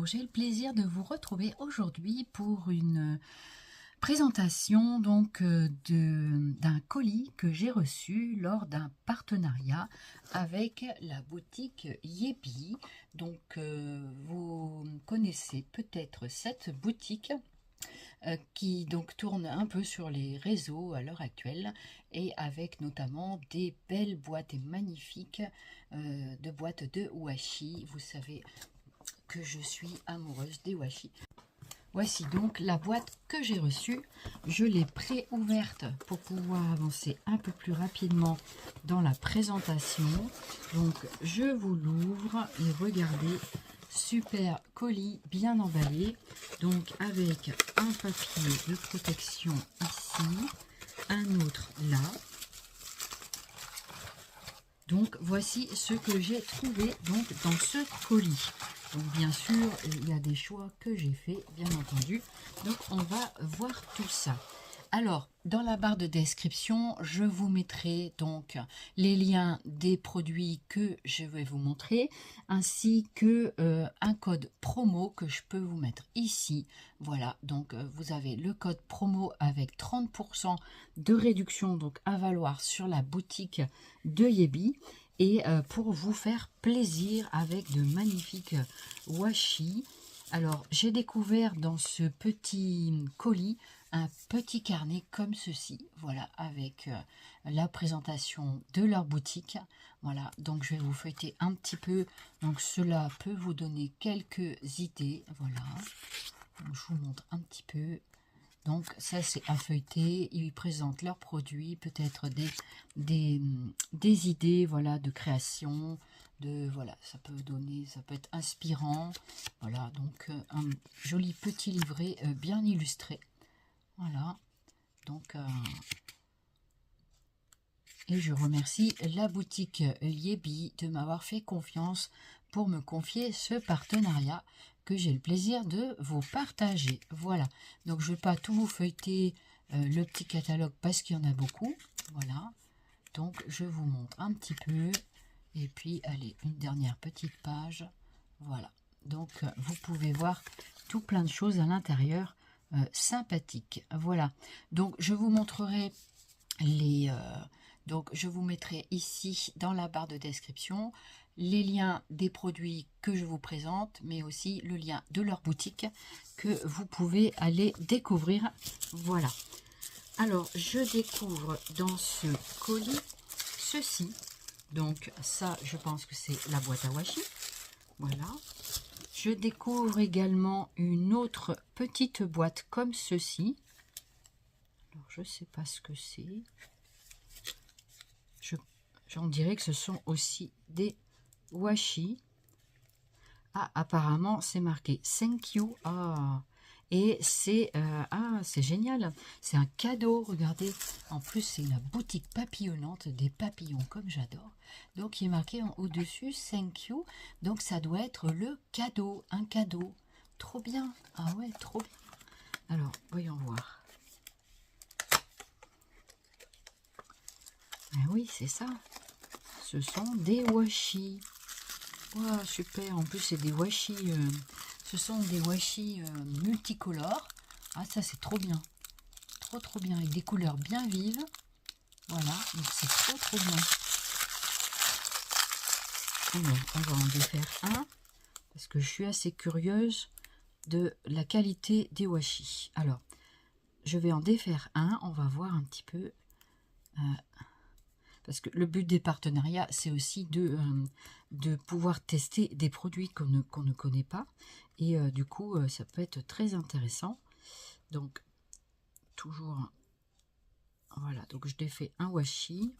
j'ai le plaisir de vous retrouver aujourd'hui pour une présentation donc d'un colis que j'ai reçu lors d'un partenariat avec la boutique Yebi. Donc vous connaissez peut-être cette boutique qui donc tourne un peu sur les réseaux à l'heure actuelle et avec notamment des belles boîtes et magnifiques de boîtes de washi. Vous savez que je suis amoureuse des washi. Voici donc la boîte que j'ai reçue. Je l'ai pré-ouverte pour pouvoir avancer un peu plus rapidement dans la présentation. Donc je vous l'ouvre et regardez, super colis bien emballé. Donc avec un papier de protection ici, un autre là. Donc voici ce que j'ai trouvé donc dans ce colis. Donc bien sûr, il y a des choix que j'ai fait, bien entendu. Donc on va voir tout ça. Alors, dans la barre de description, je vous mettrai donc les liens des produits que je vais vous montrer, ainsi que un code promo que je peux vous mettre ici. Voilà, donc vous avez le code promo avec 30% de réduction donc à valoir sur la boutique de Yebi. Et pour vous faire plaisir avec de magnifiques washi. Alors, j'ai découvert dans ce petit colis un petit carnet comme ceci, voilà, avec la présentation de leur boutique. Voilà, donc je vais vous feuilleter un petit peu. Donc cela peut vous donner quelques idées. Voilà, donc, je vous montre un petit peu. Donc ça c'est à feuilleter, ils présentent leurs produits, peut-être des idées, voilà, de création, voilà, ça peut donner, ça peut être inspirant. Voilà, donc un joli petit livret bien illustré. Voilà, donc et je remercie la boutique Yebi de m'avoir fait confiance pour me confier ce partenariat que j'ai le plaisir de vous partager. Voilà, donc je ne vais pas tout vous feuilleter le petit catalogue parce qu'il y en a beaucoup. Voilà, donc je vous montre un petit peu. Et puis, allez, une dernière petite page. Voilà, donc vous pouvez voir tout plein de choses à l'intérieur sympathiques. Voilà, donc je vous montrerai les... donc, je vous mettrai ici dans la barre de description les liens des produits que je vous présente, mais aussi le lien de leur boutique que vous pouvez aller découvrir. Voilà. Alors, je découvre dans ce colis ceci. Donc, ça, je pense que c'est la boîte à washi. Voilà. Je découvre également une autre petite boîte comme ceci. Alors, je ne sais pas ce que c'est. J'en dirais que ce sont aussi des washi. Ah, apparemment, c'est marqué thank you. Ah, et c'est c'est génial. C'est un cadeau. Regardez. En plus, c'est la boutique papillonnante, des papillons comme j'adore. Donc, il est marqué au-dessus thank you. Donc, ça doit être le cadeau. Un cadeau. Trop bien. Ah ouais, trop bien. Alors, voyons voir. Ah oui, c'est ça. Ce sont des washi. Wow, super. En plus, c'est des washi. Ce sont des washi multicolores. Ah, ça, c'est trop bien. Trop, trop bien. Avec des couleurs bien vives. Voilà. Donc, c'est trop, trop bien. Alors, on va en défaire un. Parce que je suis assez curieuse de la qualité des washi. Alors, je vais en défaire un. On va voir un petit peu. Parce que le but des partenariats, c'est aussi de pouvoir tester des produits qu'on ne connaît pas. Et du coup, ça peut être très intéressant. Donc, toujours, voilà. Donc, je défais un washi.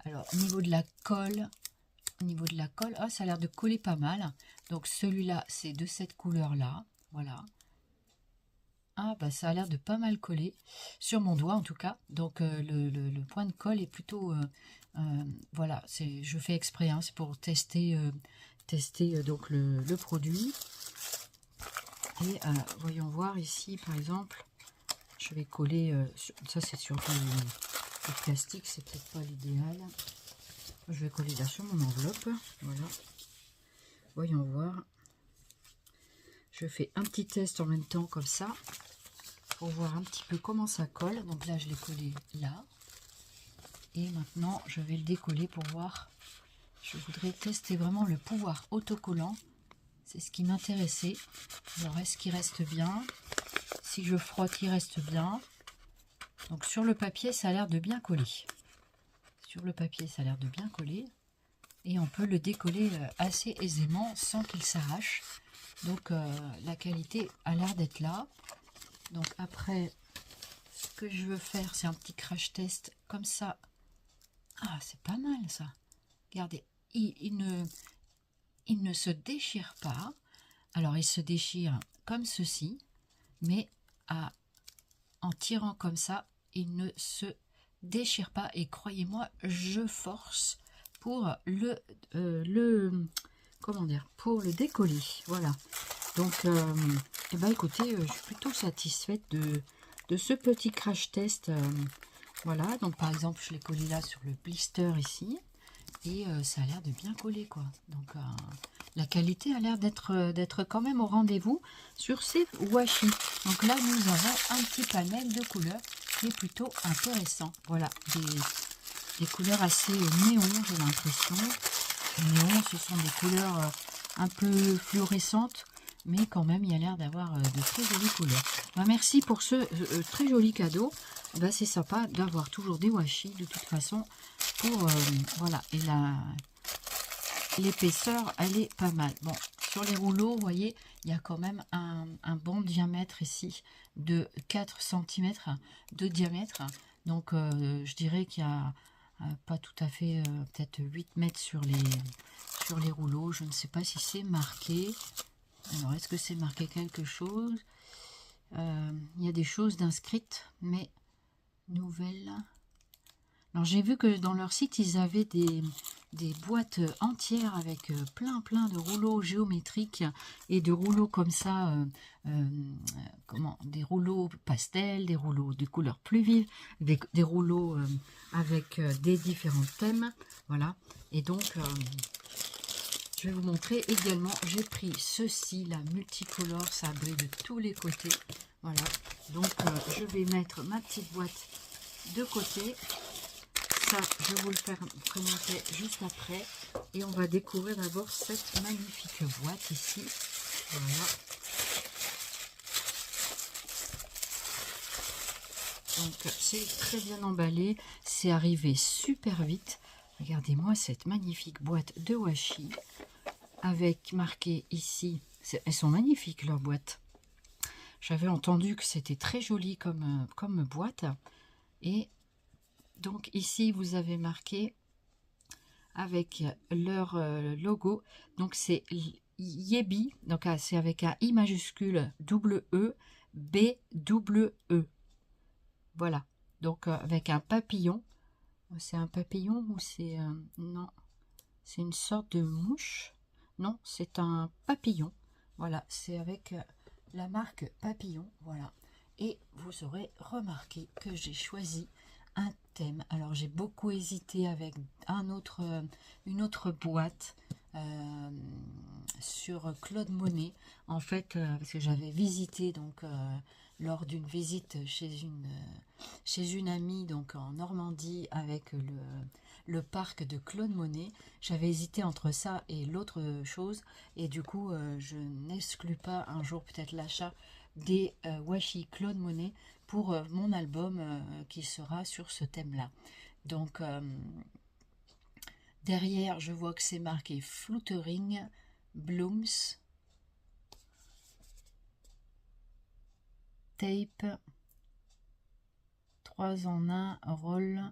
Alors, au niveau de la colle, ah, ça a l'air de coller pas mal. Donc, celui-là, c'est de cette couleur-là. Voilà. Ah, bah ça a l'air de pas mal coller sur mon doigt en tout cas. Donc le point de colle est plutôt voilà, je fais exprès, hein, c'est pour tester donc le produit. Et voyons voir ici par exemple, je vais coller ça, c'est sur du plastique, c'est peut-être pas l'idéal. Je vais coller là sur mon enveloppe. Voilà, voyons voir. je fais un petit test en même temps comme ça, pour voir un petit peu comment ça colle. Donc là, je l'ai collé là. Et maintenant, je vais le décoller pour voir. Je voudrais tester vraiment le pouvoir autocollant. C'est ce qui m'intéressait. Alors, est-ce qu'il reste bien? Si je frotte, il reste bien. Donc sur le papier, ça a l'air de bien coller. Sur le papier, ça a l'air de bien coller. Et on peut le décoller assez aisément sans qu'il s'arrache. Donc la qualité a l'air d'être là. Donc après, ce que je veux faire, c'est un petit crash test comme ça. Ah, c'est pas mal ça. Regardez, il ne se déchire pas. Alors il se déchire comme ceci, mais en tirant comme ça, il ne se déchire pas. Et croyez-moi, je force pour comment dire, pour le décoller. Voilà. Donc, eh ben, écoutez, je suis plutôt satisfaite de ce petit crash test. Voilà. Donc, par exemple, je l'ai collé là sur le blister ici. Et ça a l'air de bien coller, quoi. Donc, la qualité a l'air d'être quand même au rendez-vous sur ces washi. Donc là, nous avons un petit panel de couleurs qui est plutôt intéressant. Voilà, des couleurs assez néon, j'ai l'impression. Néon, ce sont des couleurs un peu fluorescentes, mais quand même, il y a l'air d'avoir de très jolies couleurs. Ben, merci pour ce très joli cadeau. Ben, c'est sympa d'avoir toujours des washi, de toute façon, pour voilà. Et l'épaisseur, elle est pas mal. Bon, sur les rouleaux, vous voyez, il y a quand même un bon diamètre ici de 4 cm de diamètre. Donc, je dirais qu'il y a pas tout à fait, peut-être 8 mètres sur les rouleaux. Je ne sais pas si c'est marqué. Alors, est-ce que c'est marqué quelque chose? Il y a des choses d'inscrites, mais nouvelles. Alors, j'ai vu que dans leur site, ils avaient des boîtes entières avec plein de rouleaux géométriques et de rouleaux comme ça, des rouleaux pastels, des rouleaux de couleurs plus vives, des rouleaux avec des différents thèmes. Voilà. Et donc, je vais vous montrer également, j'ai pris ceci, la multicolore, ça brille de tous les côtés. Voilà. Donc, je vais mettre ma petite boîte de côté. Ça, je vais vous le faire présenter juste après. Et on va découvrir d'abord cette magnifique boîte ici. Voilà. Donc, c'est très bien emballé. C'est arrivé super vite. Regardez-moi cette magnifique boîte de washi. Avec marqué ici. Elles sont magnifiques, leurs boîtes. J'avais entendu que c'était très joli comme boîte. Et donc ici, vous avez marqué avec leur logo. Donc c'est Yebi. Donc c'est avec un I majuscule double E, B double E. Voilà. Donc avec un papillon. C'est un papillon ou c'est... non. C'est une sorte de mouche. Non, c'est un papillon. Voilà, c'est avec la marque Papillon. Voilà. Et vous aurez remarqué que j'ai choisi un thème. Alors, j'ai beaucoup hésité avec une autre boîte sur Claude Monet. En fait, parce que j'avais visité donc lors d'une visite chez une amie donc en Normandie avec le parc de Claude Monet. J'avais hésité entre ça et l'autre chose et du coup je n'exclus pas un jour peut-être l'achat des washi Claude Monet pour mon album qui sera sur ce thème là. Donc derrière je vois que c'est marqué Fluttering Blooms Tape 3 en 1 roll.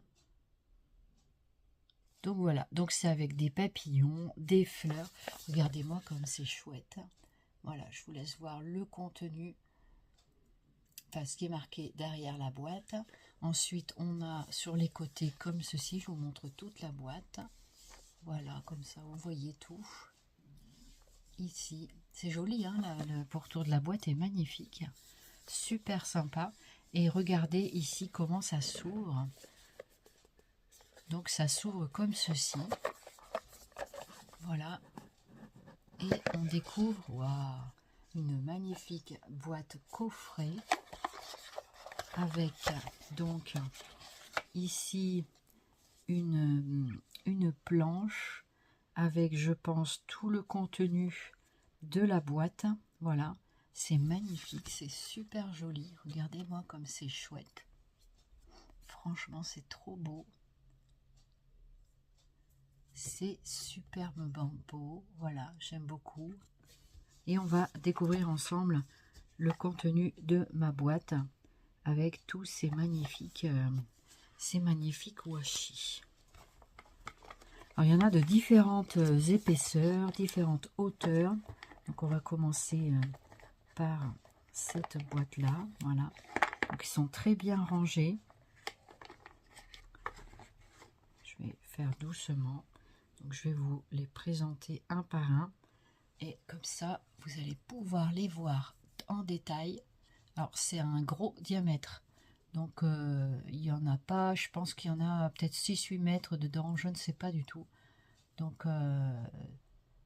Donc voilà, donc c'est avec des papillons, des fleurs. Regardez-moi comme c'est chouette. Voilà, je vous laisse voir le contenu, enfin ce qui est marqué derrière la boîte. Ensuite, on a sur les côtés comme ceci, je vous montre toute la boîte. Voilà, comme ça, vous voyez tout. Ici, c'est joli, hein, le pourtour de la boîte est magnifique. Super sympa. Et regardez ici comment ça s'ouvre. Donc ça s'ouvre comme ceci. Voilà. Et on découvre, waouh, une magnifique boîte coffret avec donc ici une planche avec, je pense, tout le contenu de la boîte. Voilà, c'est magnifique, c'est super joli. Regardez-moi comme c'est chouette. Franchement, c'est trop beau. C'est superbement beau. Voilà, j'aime beaucoup. Et on va découvrir ensemble le contenu de ma boîte avec tous ces magnifiques washi. Alors, il y en a de différentes épaisseurs, différentes hauteurs. Donc, on va commencer par cette boîte-là. Voilà. Donc, ils sont très bien rangés. Je vais faire doucement. Donc, je vais vous les présenter un par un. Et comme ça, vous allez pouvoir les voir en détail. Alors, c'est un gros diamètre. Donc, il n'y en a pas, je pense qu'il y en a peut-être 6-8 mètres dedans, je ne sais pas du tout. Donc,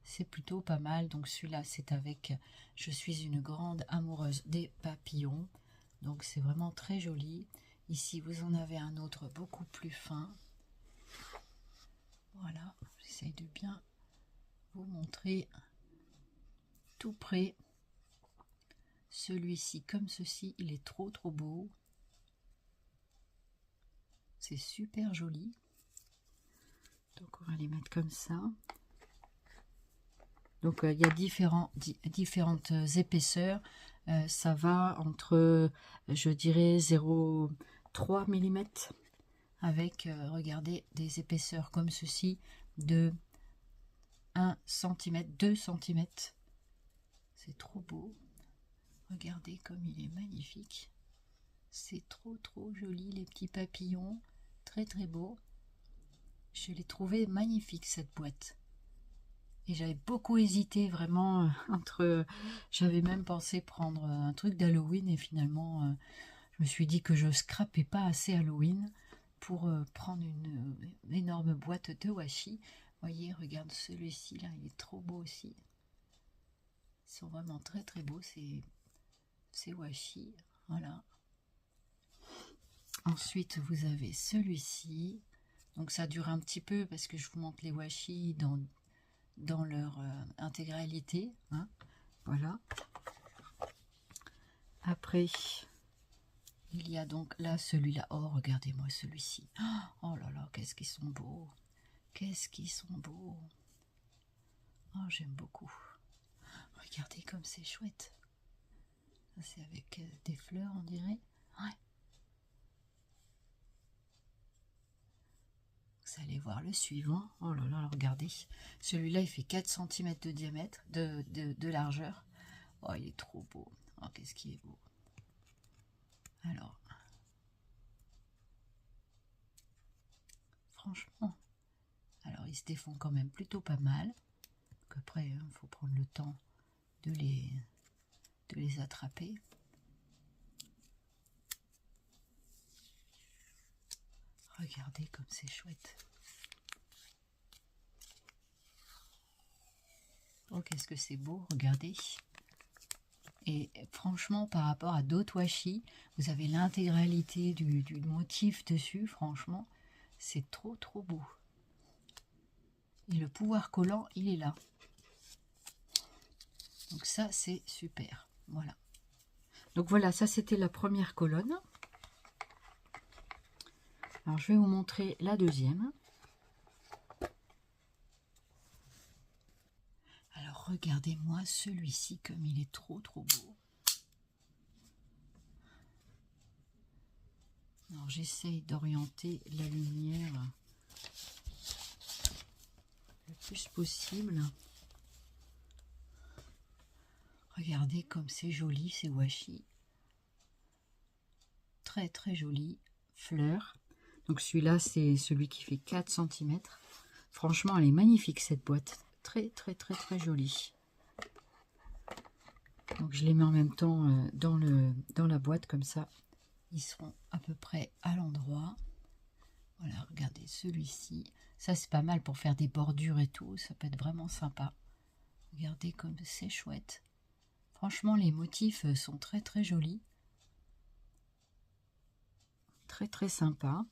c'est plutôt pas mal. Donc, celui-là, c'est avec « Je suis une grande amoureuse des papillons ». Donc, c'est vraiment très joli. Ici, vous en avez un autre beaucoup plus fin. Voilà, j'essaye de bien vous montrer tout près. Celui-ci, comme ceci, il est trop beau. C'est super joli. Donc, on va les mettre comme ça. Donc, il y a différentes épaisseurs. Ça va entre, je dirais, 0,3 mm avec, regardez, des épaisseurs comme ceci de 1 cm, 2 cm. C'est trop beau. Regardez comme il est magnifique. C'est trop joli, les petits papillons. Très beau. Je l'ai trouvé magnifique, cette boîte. Et j'avais beaucoup hésité vraiment entre... J'avais même pensé prendre un truc d'Halloween et finalement, je me suis dit que je scrapais pas assez Halloween pour prendre une énorme boîte de washi. Voyez, regarde celui-ci là, il est trop beau aussi. Ils sont vraiment très beaux, ces washi. Voilà. Ensuite, vous avez celui-ci. Donc ça dure un petit peu parce que je vous montre les washi dans leur intégralité. Hein. Voilà. Après, il y a donc là celui-là. Oh, regardez-moi celui-ci. Oh là là, qu'est-ce qu'ils sont beaux. Qu'est-ce qu'ils sont beaux. Oh, j'aime beaucoup. Regardez comme c'est chouette. Ça, c'est avec des fleurs, on dirait. Ouais. Vous allez voir le suivant. Oh là là, regardez. Celui-là, il fait 4 cm de diamètre, de largeur. Oh, il est trop beau. Oh, qu'est-ce qui est beau. Alors, franchement, alors ils se défont quand même plutôt pas mal. Donc après, il faut prendre le temps de les attraper. Regardez comme c'est chouette. Oh, qu'est-ce que c'est beau, regardez. Et franchement, par rapport à d'autres washi, vous avez l'intégralité du motif dessus. Franchement, c'est trop beau. Et le pouvoir collant, il est là. Donc ça, c'est super. Voilà. Donc voilà, ça c'était la première colonne. Alors, je vais vous montrer la deuxième. Alors, regardez-moi celui-ci, comme il est trop beau. Alors, j'essaye d'orienter la lumière le plus possible. Regardez comme c'est joli, ces washi. Très joli. Fleurs. Donc, celui-là, c'est celui qui fait 4 cm. Franchement, elle est magnifique, cette boîte. Très jolie. Donc, je les mets en même temps dans la boîte, comme ça. Ils seront à peu près à l'endroit. Voilà, regardez celui-ci. Ça, c'est pas mal pour faire des bordures et tout. Ça peut être vraiment sympa. Regardez comme c'est chouette. Franchement, les motifs sont très très jolis. Très très sympa.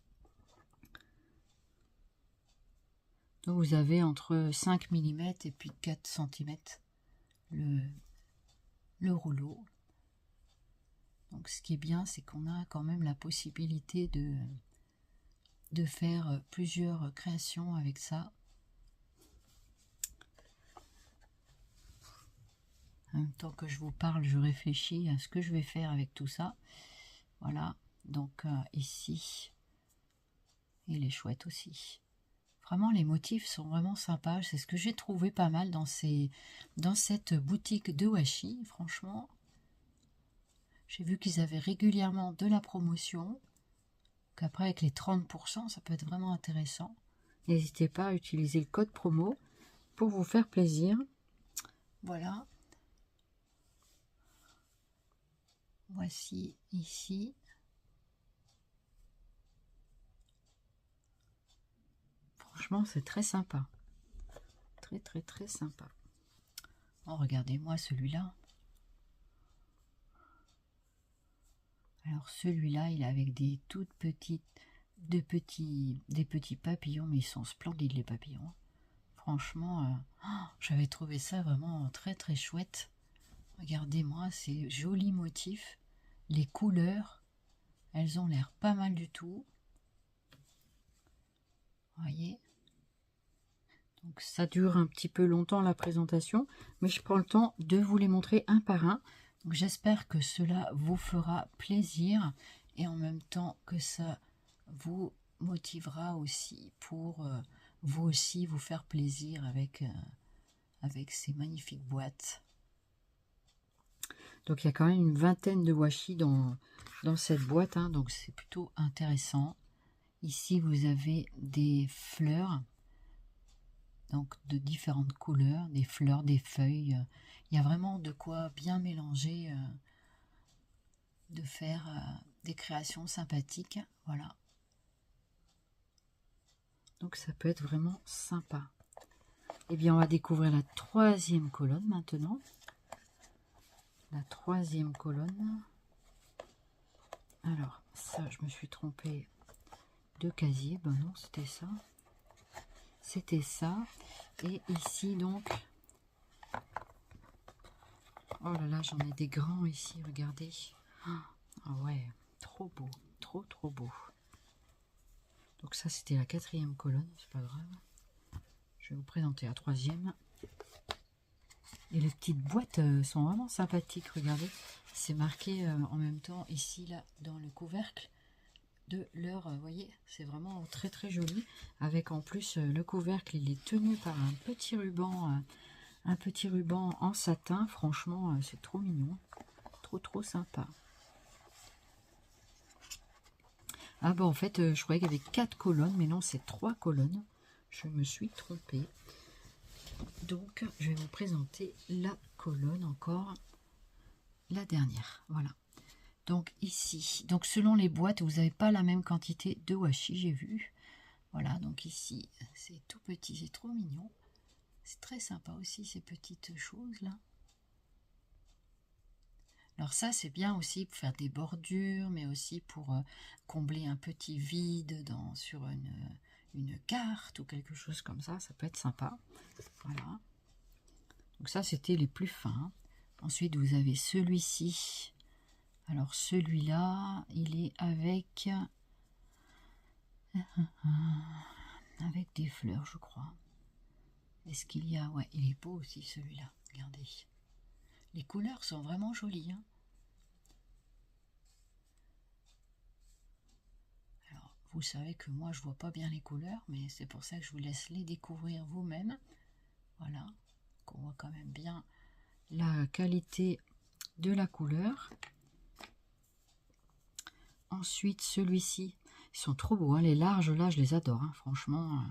Donc vous avez entre 5 mm et puis 4 cm le rouleau. Donc ce qui est bien, c'est qu'on a quand même la possibilité de faire plusieurs créations avec ça. En même temps que je vous parle, je réfléchis à ce que je vais faire avec tout ça. Voilà, donc ici, il est chouette aussi. Vraiment, les motifs sont vraiment sympas. C'est ce que j'ai trouvé pas mal dans cette boutique de washi. Franchement, j'ai vu qu'ils avaient régulièrement de la promotion. Qu'après, avec les 30%, ça peut être vraiment intéressant. N'hésitez pas à utiliser le code promo pour vous faire plaisir. Voilà. Voici ici. Franchement, c'est très sympa. Très, très, très sympa. Oh, regardez-moi celui-là. Alors, celui-là, il est avec des toutes petites, des petits papillons, mais ils sont splendides, les papillons. Franchement, j'avais trouvé ça vraiment très, très chouette. Regardez-moi, ces jolis motifs. Les couleurs, elles ont l'air pas mal du tout. Voyez. Donc ça dure un petit peu longtemps la présentation, mais je prends le temps de vous les montrer un par un. Donc j'espère que cela vous fera plaisir et en même temps que ça vous motivera aussi pour vous aussi vous faire plaisir avec ces magnifiques boîtes. Donc il y a quand même une vingtaine de washi dans cette boîte, hein, donc c'est plutôt intéressant. Ici vous avez des fleurs, donc de différentes couleurs, des fleurs, des feuilles. Il y a vraiment de quoi bien mélanger, de faire des créations sympathiques. Voilà. Donc ça peut être vraiment sympa. Eh bien on va découvrir la troisième colonne maintenant. La troisième colonne. Alors ça, je me suis trompée de casier. Ben non, c'était ça. C'était ça. Et ici donc, oh là là, j'en ai des grands ici, regardez. Ah ouais, trop beau, trop trop beau. Donc ça, c'était la quatrième colonne, c'est pas grave. Je vais vous présenter la troisième. Et les petites boîtes sont vraiment sympathiques, regardez. C'est marqué en même temps ici, là, dans le couvercle de leur, vous voyez, c'est vraiment très très joli. Avec en plus, le couvercle, il est tenu par un petit ruban en satin. Franchement, c'est trop mignon. Trop trop sympa. Ah bon, en fait, je croyais qu'il y avait 4 colonnes, mais non, c'est 3 colonnes. Je me suis trompée. Donc, je vais vous présenter la colonne encore, la dernière. Voilà. Donc ici, donc selon les boîtes, vous n'avez pas la même quantité de washi, j'ai vu. Voilà, donc ici, c'est tout petit, c'est trop mignon. C'est très sympa aussi, ces petites choses-là. Alors ça, c'est bien aussi pour faire des bordures, mais aussi pour combler un petit vide sur une carte ou quelque chose comme ça. Ça peut être sympa. Voilà. Donc ça, c'était les plus fins. Ensuite, vous avez celui-ci. Alors celui-là, il est avec des fleurs, je crois. Est-ce qu'il y a... Ouais, il est beau aussi celui-là. Regardez. Les couleurs sont vraiment jolies. Hein. Alors, vous savez que moi, je vois pas bien les couleurs, mais c'est pour ça que je vous laisse les découvrir vous-même. Voilà. On voit quand même bien la qualité de la couleur. Ensuite, celui-ci, ils sont trop beaux, hein. Les larges, là, je les adore. Hein. Franchement,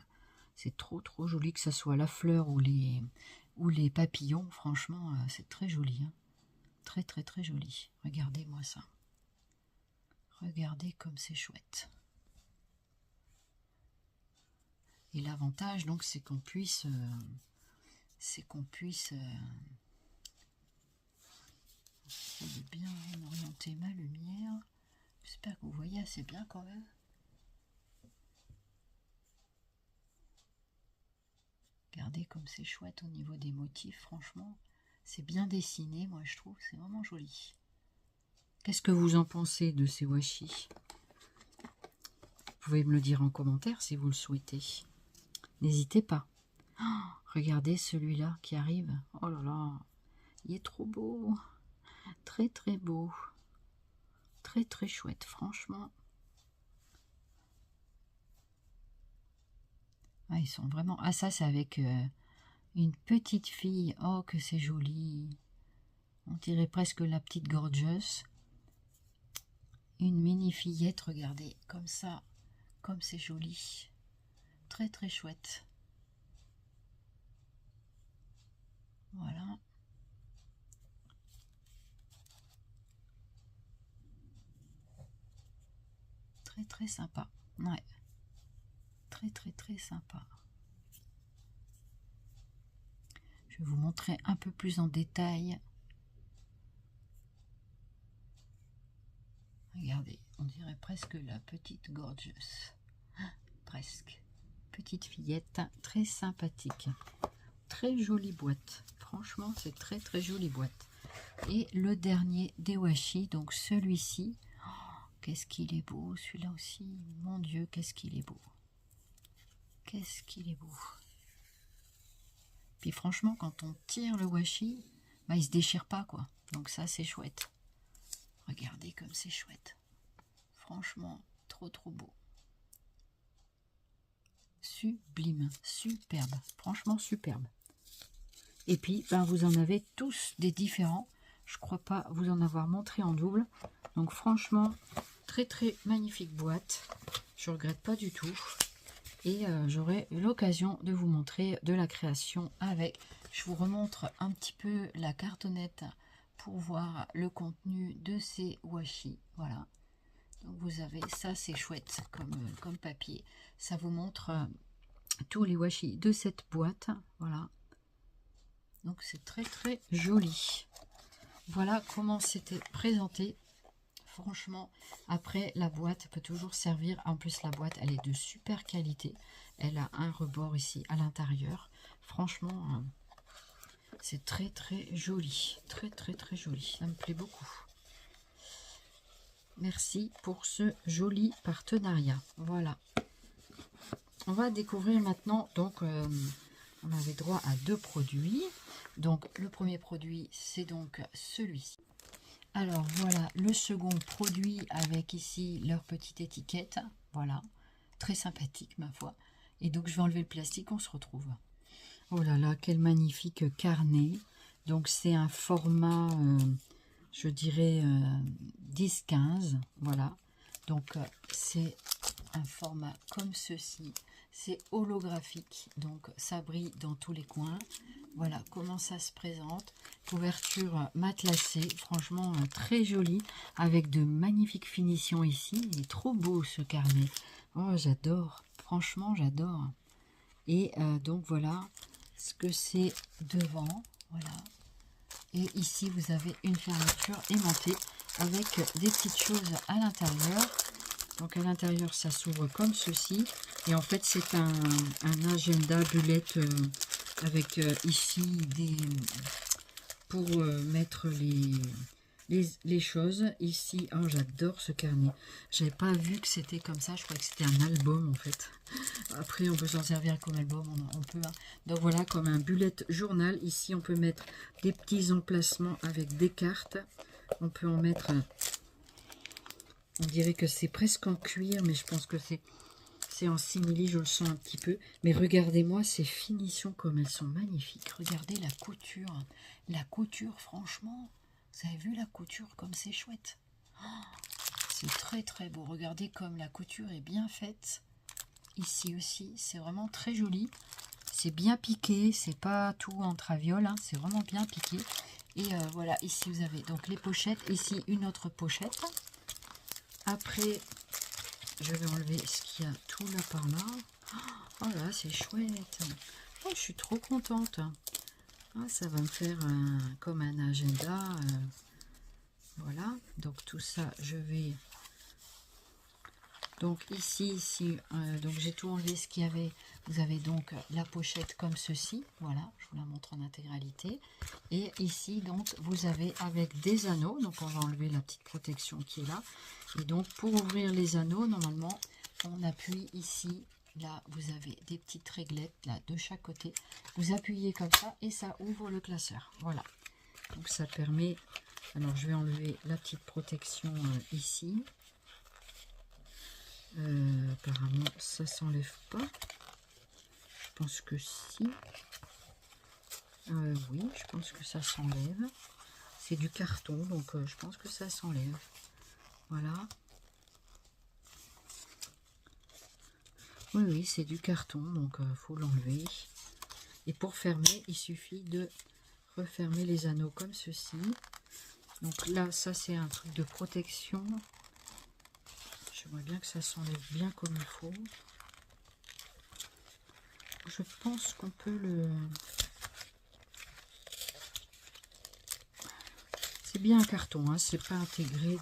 c'est trop, trop joli, que ce soit la fleur ou les papillons. Franchement, c'est très joli. Hein. Très, très, très joli. Regardez-moi ça. Regardez comme c'est chouette. Et l'avantage, donc, c'est qu'on puisse... essayer de bien orienter ma lumière. J'espère que vous voyez assez bien quand même. Regardez comme c'est chouette au niveau des motifs, franchement. C'est bien dessiné, moi je trouve, c'est vraiment joli. Qu'est-ce que vous en pensez de ces washi? Vous pouvez me le dire en commentaire si vous le souhaitez. N'hésitez pas. Oh, regardez celui-là qui arrive. Oh là là, il est trop beau. Très très beau. Très très chouette, franchement. Ah, ils sont vraiment... Ah, ça c'est avec une petite fille. Oh, que c'est joli. On dirait presque la petite Gorgeous. Une mini fillette, regardez, comme ça. Comme c'est joli. Très très chouette. Voilà. Très très sympa. Ouais. Très très très sympa. Je vais vous montrer un peu plus en détail. Regardez, on dirait presque la petite Gorgeous. Presque. Petite fillette, très sympathique. Très jolie boîte. Franchement, c'est très très jolie boîte. Et le dernier des washi, donc celui-ci. Oh, qu'est-ce qu'il est beau, celui-là aussi. Mon Dieu, qu'est-ce qu'il est beau. Qu'est-ce qu'il est beau. Puis franchement, quand on tire le washi, bah, il se déchire pas, quoi. Donc ça, c'est chouette. Regardez comme c'est chouette. Franchement, trop trop beau. Sublime, superbe. Franchement, superbe. Et puis, ben, vous en avez tous des différents. Je crois pas vous en avoir montré en double. Donc franchement, très très magnifique boîte. Je regrette pas du tout. Et j'aurai l'occasion de vous montrer de la création avec. Je vous remontre un petit peu la cartonnette pour voir le contenu de ces washi. Voilà. Donc vous avez ça, c'est chouette comme papier. Ça vous montre tous les washi de cette boîte. Voilà. Donc c'est très très joli. Voilà comment c'était présenté. Franchement, après la boîte peut toujours servir. En plus la boîte elle est de super qualité. Elle a un rebord ici à l'intérieur. Franchement, c'est très très joli. Très très très joli. Ça me plaît beaucoup. Merci pour ce joli partenariat. Voilà. On va découvrir maintenant. Donc on avait droit à 2 produits. Donc le premier produit c'est donc celui-ci. Alors voilà le second produit avec ici leur petite étiquette. Voilà, très sympathique ma foi. Et donc je vais enlever le plastique, on se retrouve. Oh là là, quel magnifique carnet. Donc c'est un format, je dirais 10-15. Voilà, donc c'est un format comme ceci. C'est holographique, donc ça brille dans tous les coins. Voilà comment ça se présente. Couverture matelassée, franchement très jolie, avec de magnifiques finitions ici. Il est trop beau ce carnet. Oh, j'adore, franchement j'adore. Et donc voilà ce que c'est devant. Voilà. Et ici vous avez une fermeture aimantée avec des petites choses à l'intérieur. Donc à l'intérieur ça s'ouvre comme ceci. Et en fait c'est un agenda bullet avec ici des pour mettre les choses ici. Oh, j'adore ce carnet. J'avais pas vu que c'était comme ça. Je croyais que c'était un album en fait. Après on peut s'en servir comme album, on peut hein. Donc voilà, comme un bullet journal. Ici on peut mettre des petits emplacements avec des cartes. On peut en mettre on dirait que c'est presque en cuir, mais je pense que c'est en simili, je le sens un petit peu. Mais regardez-moi ces finitions comme elles sont magnifiques. Regardez la couture. La couture, franchement, vous avez vu la couture comme c'est chouette. Oh, c'est très très beau. Regardez comme la couture est bien faite. Ici aussi, c'est vraiment très joli. C'est bien piqué, c'est pas tout en traviole, hein, c'est vraiment bien piqué. Et voilà, ici vous avez donc les pochettes. Ici une autre pochette. Après, je vais enlever ce qu'il y a tout là par là. Oh là, c'est chouette. Oh, je suis trop contente. Ah, ça va me faire comme un agenda. Voilà, donc tout ça, je vais... Donc ici, donc j'ai tout enlevé ce qu'il y avait. Vous avez donc la pochette comme ceci. Voilà, je vous la montre en intégralité. Et ici, donc, vous avez avec des anneaux. Donc on va enlever la petite protection qui est là. Et donc pour ouvrir les anneaux, normalement, on appuie ici. Là, vous avez des petites réglettes là de chaque côté. Vous appuyez comme ça et ça ouvre le classeur. Voilà. Donc ça permet... Alors je vais enlever la petite protection ici. Apparemment ça s'enlève pas. Je pense que si. Oui, je pense que ça s'enlève. C'est du carton, donc je pense que ça s'enlève. Voilà. Oui, oui, c'est du carton, donc faut l'enlever. Et pour fermer, il suffit de refermer les anneaux comme ceci. Donc là, ça c'est un truc de protection. J'aimerais bien que ça s'enlève bien comme il faut. Je pense qu'on peut le... C'est bien un carton, hein, c'est pas intégré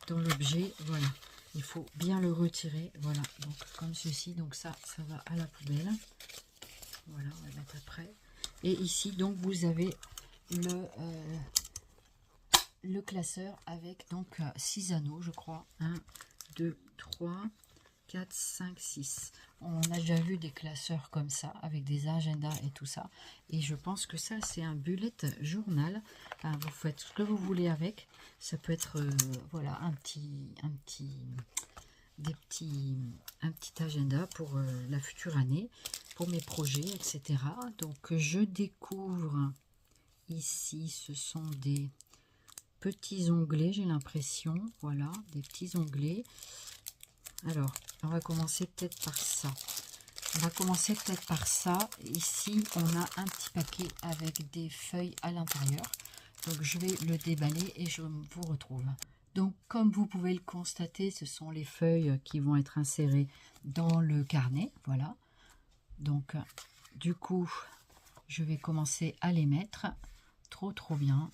dans l'objet. Voilà, il faut bien le retirer. Voilà, donc comme ceci. Donc ça va à la poubelle. Voilà, on va mettre après. Et ici, donc, vous avez le classeur avec donc 6 anneaux, je crois. 1, 2, 3, 4, 5, 6. On a déjà vu des classeurs comme ça, avec des agendas et tout ça. Et je pense que ça, c'est un bullet journal. Enfin, vous faites ce que vous voulez avec. Ça peut être, voilà, un petit agenda pour la future année, pour mes projets, etc. Donc, je découvre ici, ce sont des petits onglets, j'ai l'impression. Voilà, des petits onglets. Alors, on va commencer peut-être par ça. Ici, on a un petit paquet avec des feuilles à l'intérieur. Donc, je vais le déballer et je vous retrouve. Donc, comme vous pouvez le constater, ce sont les feuilles qui vont être insérées dans le carnet. Voilà. Donc, du coup, je vais commencer à les mettre. Trop bien.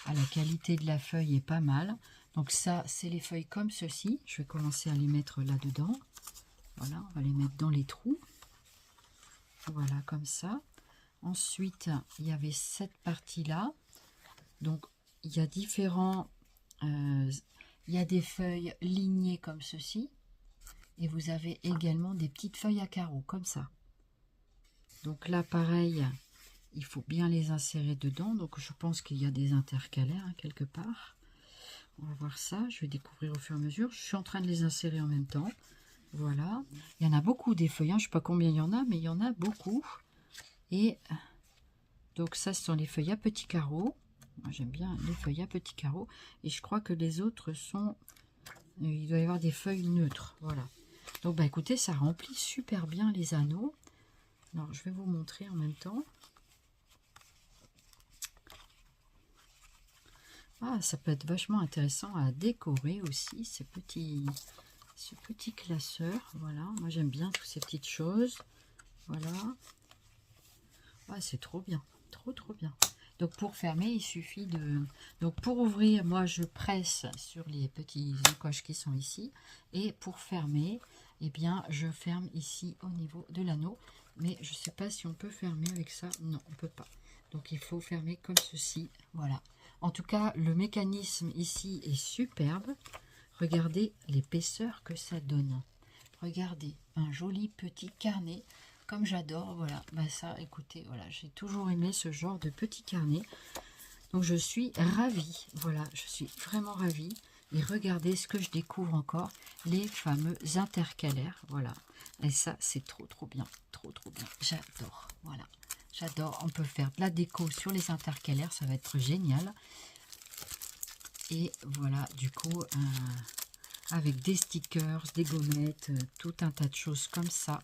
Ah, la qualité de la feuille est pas mal. Donc ça, c'est les feuilles comme ceci. Je vais commencer à les mettre là-dedans. Voilà, on va les mettre dans les trous. Voilà, comme ça. Ensuite, il y avait cette partie-là. Donc, il y a différents... il y a des feuilles lignées comme ceci. Et vous avez également des petites feuilles à carreaux, comme ça. Donc là, pareil, il faut bien les insérer dedans. Donc, je pense qu'il y a des intercalaires, hein, quelque part. On va voir ça, je vais découvrir au fur et à mesure. Je suis en train de les insérer en même temps. Voilà. Il y en a beaucoup des feuilles, hein. Je ne sais pas combien il y en a, mais il y en a beaucoup. Et donc ça, ce sont les feuilles à petits carreaux. Moi, j'aime bien les feuilles à petits carreaux. Et je crois que les autres sont... Il doit y avoir des feuilles neutres. Voilà. Donc, bah, écoutez, ça remplit super bien les anneaux. Alors, je vais vous montrer en même temps. Ah, ça peut être vachement intéressant à décorer aussi, ce petit classeur. Voilà, moi j'aime bien toutes ces petites choses. Voilà. Ah, c'est trop bien, trop bien. Donc pour fermer, il suffit de... Donc pour ouvrir, moi je presse sur les petits encoches qui sont ici. Et pour fermer, eh bien je ferme ici au niveau de l'anneau. Mais je ne sais pas si on peut fermer avec ça. Non, on ne peut pas. Donc il faut fermer comme ceci. Voilà. En tout cas, le mécanisme ici est superbe. Regardez l'épaisseur que ça donne. Regardez, un joli petit carnet, comme j'adore. Voilà, bah ça, écoutez, voilà, j'ai toujours aimé ce genre de petit carnet. Donc je suis ravie. Voilà, je suis vraiment ravie. Et regardez ce que je découvre encore, les fameux intercalaires. Voilà, et ça, c'est trop bien, trop bien. J'adore. Voilà. J'adore, on peut faire de la déco sur les intercalaires, ça va être génial. Et voilà, du coup, avec des stickers, des gommettes, tout un tas de choses comme ça.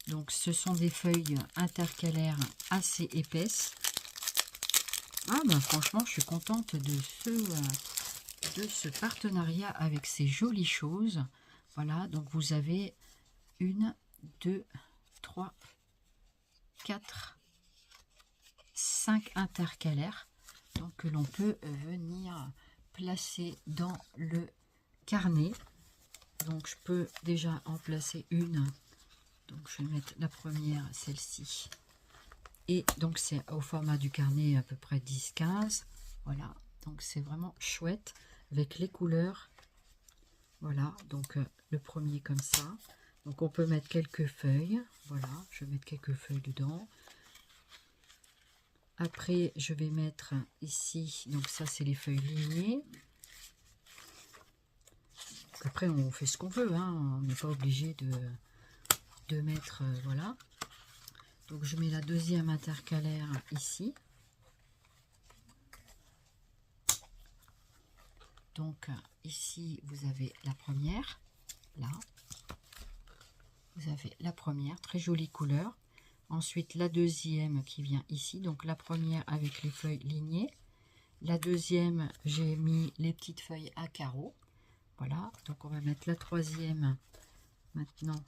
Donc, ce sont des feuilles intercalaires assez épaisses. Ah ben franchement, je suis contente de ce partenariat avec ces jolies choses. Voilà, donc vous avez 1, 2, 3, 4... 5 intercalaires. donc que l'on peut venir placer dans le carnet. Donc je peux déjà en placer une. Donc je vais mettre la première, celle-ci. Et donc c'est au format du carnet à peu près 10-15. Voilà, donc c'est vraiment chouette avec les couleurs. Voilà, donc le premier comme ça. Donc on peut mettre quelques feuilles. Voilà, je vais mettre quelques feuilles dedans. Après, je vais mettre ici, donc ça c'est les feuilles lignées. Après, on fait ce qu'on veut, hein, on n'est pas obligé de mettre, voilà. Donc je mets la deuxième intercalaire ici. Donc ici, vous avez la première, là. Vous avez la première, très jolie couleur. Ensuite, la deuxième qui vient ici. Donc la première avec les feuilles lignées. La deuxième, j'ai mis les petites feuilles à carreaux. Voilà, donc on va mettre la troisième maintenant.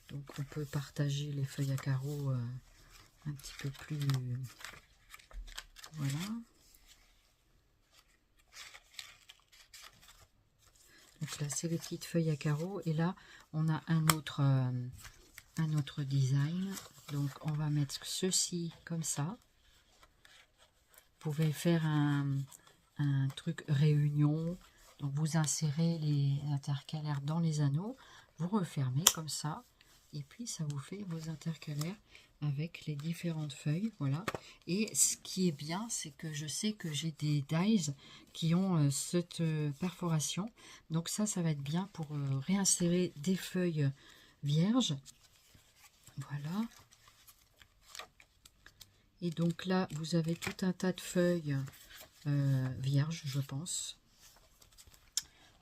Donc on peut partager les feuilles à carreaux un petit peu plus. Voilà. Donc là, c'est les petites feuilles à carreaux. Et là, on a un autre design. Donc on va mettre ceci comme ça. Vous pouvez faire un truc réunion. Donc vous insérez les intercalaires dans les anneaux, vous refermez comme ça, et puis ça vous fait vos intercalaires avec les différentes feuilles. Voilà. Et ce qui est bien, c'est que je sais que j'ai des dies qui ont cette perforation. Donc ça va être bien pour réinsérer des feuilles vierges. Voilà. Et donc là, vous avez tout un tas de feuilles vierges, je pense.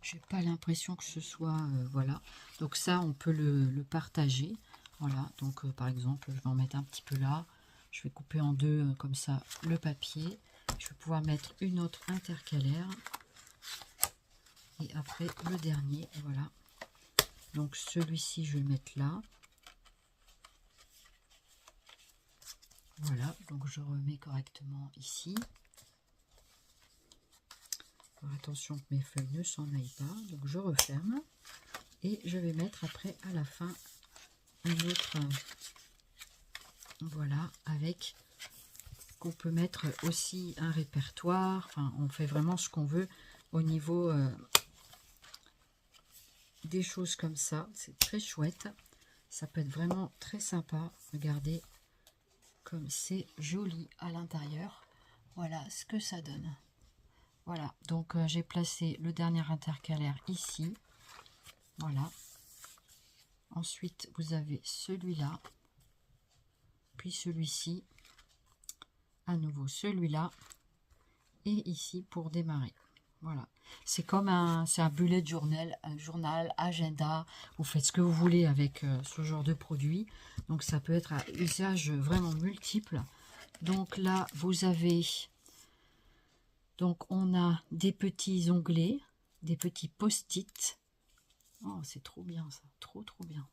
J'ai pas l'impression que ce soit voilà. Donc ça, on peut le partager. Voilà. Donc par exemple, je vais en mettre un petit peu là. Je vais couper en deux comme ça le papier. Je vais pouvoir mettre une autre intercalaire. Et après le dernier, voilà. Donc celui-ci, je vais le mettre là. Voilà. Donc je remets correctement ici. Alors, attention que mes feuilles ne s'en aillent pas, donc je referme et je vais mettre après à la fin un autre, voilà, avec qu'on peut mettre aussi un répertoire. Enfin, on fait vraiment ce qu'on veut au niveau des choses comme ça. C'est très chouette, ça peut être vraiment très sympa. Regardez comme c'est joli à l'intérieur. Voilà ce que ça donne. Voilà, donc j'ai placé le dernier intercalaire ici. Voilà. Ensuite, vous avez celui-là, puis celui-ci, à nouveau celui-là, et ici pour démarrer. Voilà. C'est comme un bullet journal, agenda. Vous faites ce que vous voulez avec ce genre de produit. Donc ça peut être à usage vraiment multiple. Donc là, vous avez... Donc, on a des petits onglets, des petits post-it. Oh, c'est trop bien ça, trop bien.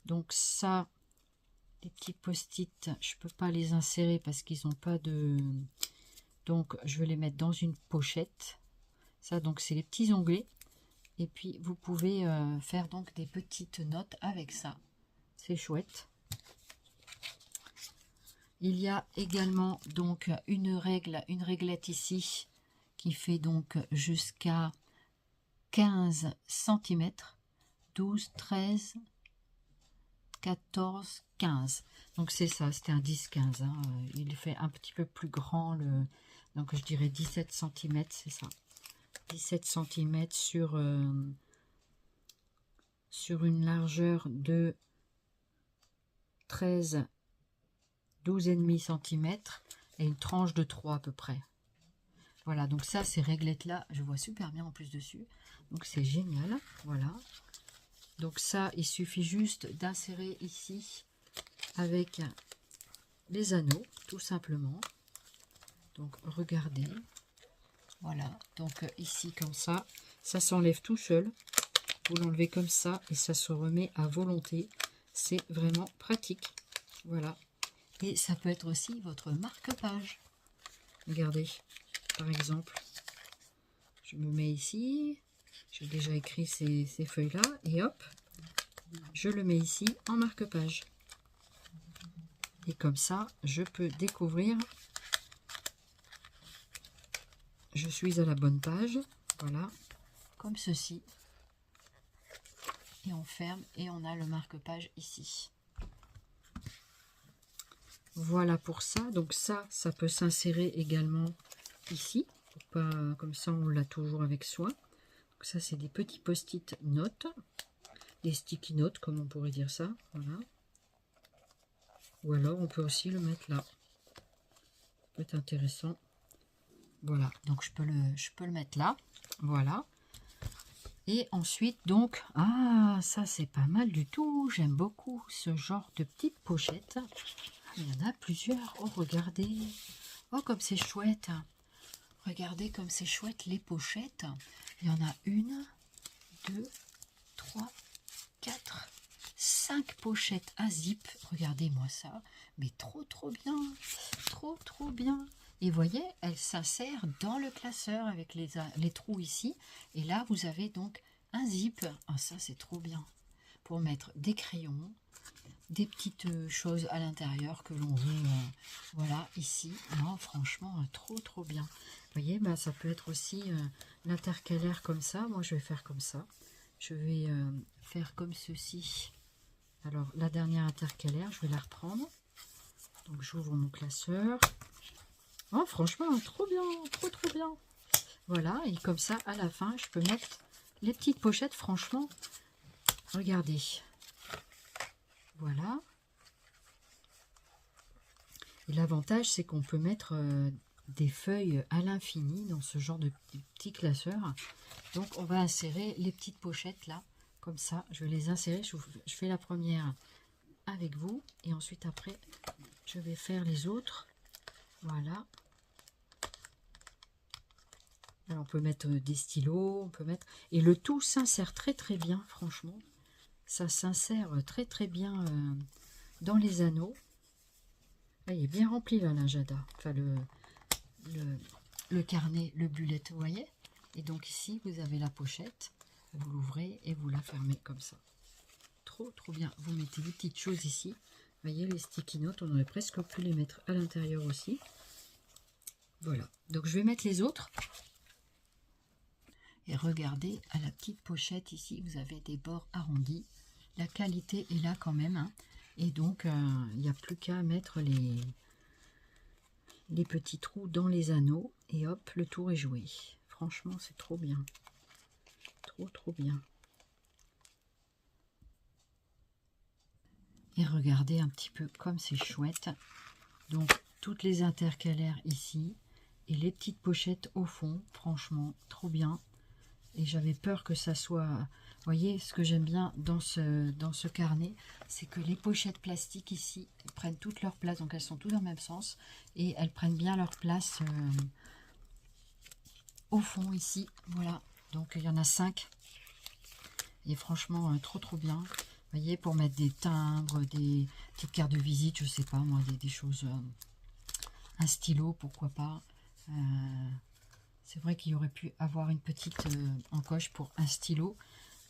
Donc ça, les petits post-it, je ne peux pas les insérer parce qu'ils n'ont pas de... Donc, je vais les mettre dans une pochette. Ça, donc, c'est les petits onglets. Et puis, vous pouvez faire donc des petites notes avec ça. C'est chouette. Il y a également donc une réglette ici qui fait donc jusqu'à 15 cm, 12, 13, 14, 15. Donc c'est ça, c'était un 10-15. Hein. Il fait un petit peu plus grand, donc je dirais 17 cm, c'est ça. 17 cm sur une largeur de 13 12,5 cm et une tranche de 3 à peu près. Voilà, donc ça, ces réglettes-là, je vois super bien en plus dessus. Donc c'est génial, voilà. Donc ça, il suffit juste d'insérer ici avec les anneaux, tout simplement. Donc regardez, voilà. Donc ici, comme ça s'enlève tout seul. Vous l'enlevez comme ça et ça se remet à volonté. C'est vraiment pratique, voilà. Et ça peut être aussi votre marque-page. Regardez, par exemple, je me mets ici, j'ai déjà écrit ces feuilles-là, et hop, je le mets ici en marque-page. Et comme ça, je peux découvrir, je suis à la bonne page, voilà, comme ceci. Et on ferme et on a le marque-page ici. Voilà pour ça. Donc ça peut s'insérer également ici. Pour pas, comme ça, on l'a toujours avec soi. Donc ça, c'est des petits post-it notes. Des sticky notes, comme on pourrait dire ça. Voilà. Ou alors, on peut aussi le mettre là. Ça peut être intéressant. Voilà. Donc, je peux le mettre là. Voilà. Et ensuite, donc, ah, ça, c'est pas mal du tout. J'aime beaucoup ce genre de petites pochettes. Il y en a plusieurs. Oh, regardez. Oh, comme c'est chouette. Regardez comme c'est chouette les pochettes. Il y en a 1, 2, 3, 4, 5 pochettes à zip. Regardez-moi ça. Mais trop bien. Trop bien. Et voyez, elle s'insère dans le classeur avec les trous ici. Et là, vous avez donc un zip. Ah, ça, c'est trop bien. Pour mettre des crayons, des petites choses à l'intérieur que l'on veut. Voilà, ici. Non, franchement, trop bien. Vous voyez, bah, ça peut être aussi l'intercalaire comme ça. Moi, je vais faire comme ça. Je vais faire comme ceci. Alors, la dernière intercalaire, je vais la reprendre. Donc, j'ouvre mon classeur. Oh, franchement, trop bien, trop bien. Voilà, et comme ça, à la fin, je peux mettre les petites pochettes. Franchement, regardez. Voilà. Et l'avantage, c'est qu'on peut mettre des feuilles à l'infini dans ce genre de petits classeurs. Donc, on va insérer les petites pochettes là, comme ça. Je vais les insérer. Je fais la première avec vous. Et ensuite, après, je vais faire les autres. Voilà. Alors, on peut mettre des stylos, on peut mettre... Et le tout s'insère très bien, franchement. Ça s'insère très bien dans les anneaux. Là, il est bien rempli, là, l'agenda. Enfin, le carnet, le bullet, vous voyez. Et donc ici, vous avez la pochette. Vous l'ouvrez et vous la fermez comme ça. Trop bien. Vous mettez des petites choses ici. Vous voyez, les sticky notes, on aurait presque pu les mettre à l'intérieur aussi. Voilà. Donc, je vais mettre les autres. Et regardez, à la petite pochette ici, vous avez des bords arrondis. La qualité est là quand même. Hein. Et donc, il n'y a plus qu'à mettre les petits trous dans les anneaux. Et hop, le tour est joué. Franchement, c'est trop bien. Trop bien. Et regardez un petit peu comme c'est chouette. Donc, toutes les intercalaires ici. Et les petites pochettes au fond. Franchement, trop bien. Et j'avais peur que ça soit... Vous voyez, ce que j'aime bien dans ce carnet, c'est que les pochettes plastiques ici prennent toute leur place. Donc elles sont toutes dans le même sens. Et elles prennent bien leur place au fond ici. Voilà. Donc il y en a 5. Et franchement, trop bien. Vous voyez, pour mettre des timbres, des petites cartes de visite, je sais pas moi, des choses... un stylo, pourquoi pas. C'est vrai qu'il y aurait pu avoir une petite encoche pour un stylo.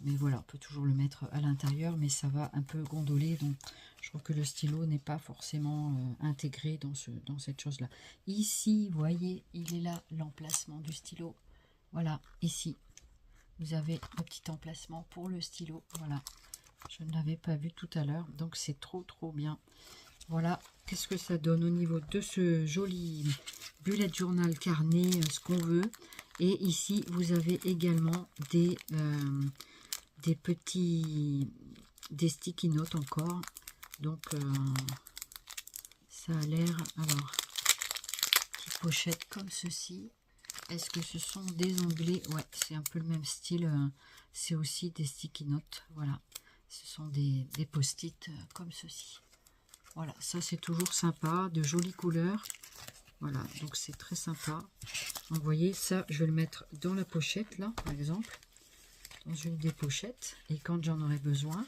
Mais voilà, on peut toujours le mettre à l'intérieur, mais ça va un peu gondoler. Donc, je trouve que le stylo n'est pas forcément intégré dans cette chose-là. Ici, vous voyez, il est là, l'emplacement du stylo. Voilà, ici, vous avez un petit emplacement pour le stylo. Voilà, je ne l'avais pas vu tout à l'heure. Donc, c'est trop bien. Voilà, qu'est-ce que ça donne au niveau de ce joli bullet journal carnet, ce qu'on veut. Et ici, vous avez également des sticky notes encore. Donc, ça a l'air, alors, petite pochette comme ceci. Est-ce que ce sont des onglets? Ouais, c'est un peu le même style. C'est aussi des sticky notes. Voilà, ce sont des post-it comme ceci. Voilà, ça c'est toujours sympa, de jolies couleurs. Voilà, donc c'est très sympa. Donc, vous voyez, ça, je vais le mettre dans la pochette, là, par exemple. Dans une des pochettes. Et quand j'en aurai besoin,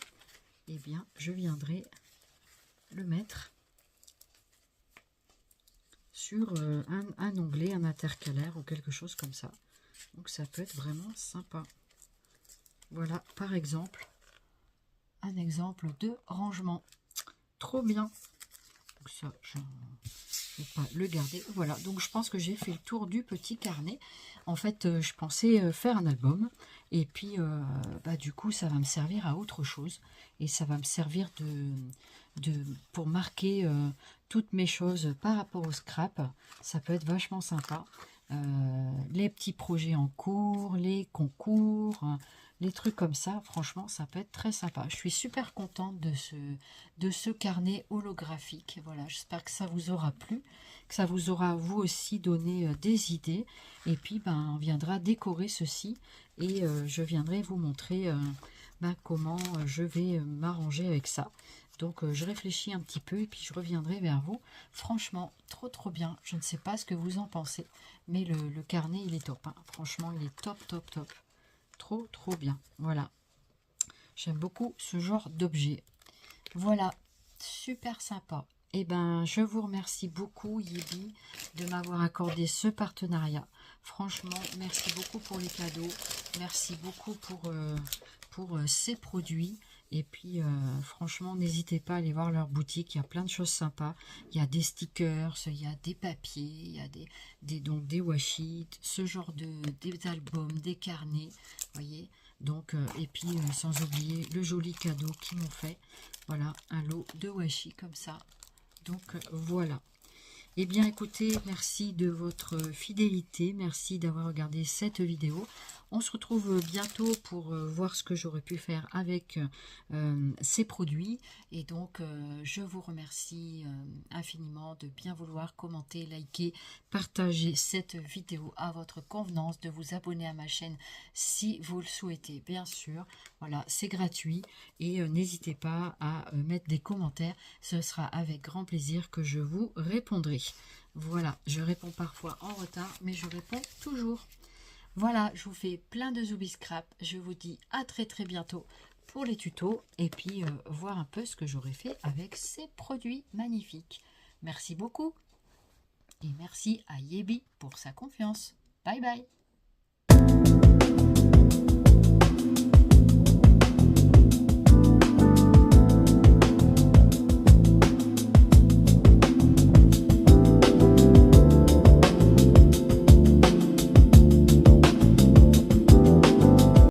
eh bien, je viendrai le mettre sur un onglet, un intercalaire ou quelque chose comme ça. Donc ça peut être vraiment sympa. Voilà, par exemple, un exemple de rangement. Trop bien. Donc ça, je ne vais pas le garder. Voilà, donc je pense que j'ai fait le tour du petit carnet. En fait, je pensais faire un album. Et puis, du coup, ça va me servir à autre chose. Et ça va me servir pour marquer toutes mes choses par rapport au scrap. Ça peut être vachement sympa. Les petits projets en cours, les concours, les trucs comme ça, franchement, ça peut être très sympa. Je suis super contente de ce carnet holographique. Voilà, j'espère que ça vous aura plu, que ça vous aura vous aussi donné des idées. Et puis, on viendra décorer ceci et je viendrai vous montrer comment je vais m'arranger avec ça. Donc, je réfléchis un petit peu et puis je reviendrai vers vous. Franchement, trop bien. Je ne sais pas ce que vous en pensez, mais le carnet, il est top. Hein. Franchement, il est top. Trop bien. Voilà. J'aime beaucoup ce genre d'objet. Voilà. Super sympa. Eh ben, je vous remercie beaucoup, Yebi, de m'avoir accordé ce partenariat. Franchement, merci beaucoup pour les cadeaux. Merci beaucoup pour ces produits. Et puis, franchement, n'hésitez pas à aller voir leur boutique. Il y a plein de choses sympas. Il y a des stickers, il y a des papiers, il y a donc des washi, ce genre des albums, des carnets. Voyez. Donc, et puis, sans oublier le joli cadeau qu'ils m'ont fait. Voilà, un lot de washi comme ça. Donc, voilà. Eh bien, écoutez, merci de votre fidélité. Merci d'avoir regardé cette vidéo. On se retrouve bientôt pour voir ce que j'aurais pu faire avec ces produits. Et donc, je vous remercie infiniment de bien vouloir commenter, liker, partager cette vidéo à votre convenance, de vous abonner à ma chaîne si vous le souhaitez, bien sûr. Voilà, c'est gratuit et n'hésitez pas à mettre des commentaires. Ce sera avec grand plaisir que je vous répondrai. Voilà, je réponds parfois en retard, mais je réponds toujours. Voilà, je vous fais plein de zoubis scrap. Je vous dis à très bientôt pour les tutos et puis voir un peu ce que j'aurais fait avec ces produits magnifiques. Merci beaucoup et merci à Yebi pour sa confiance. Bye bye.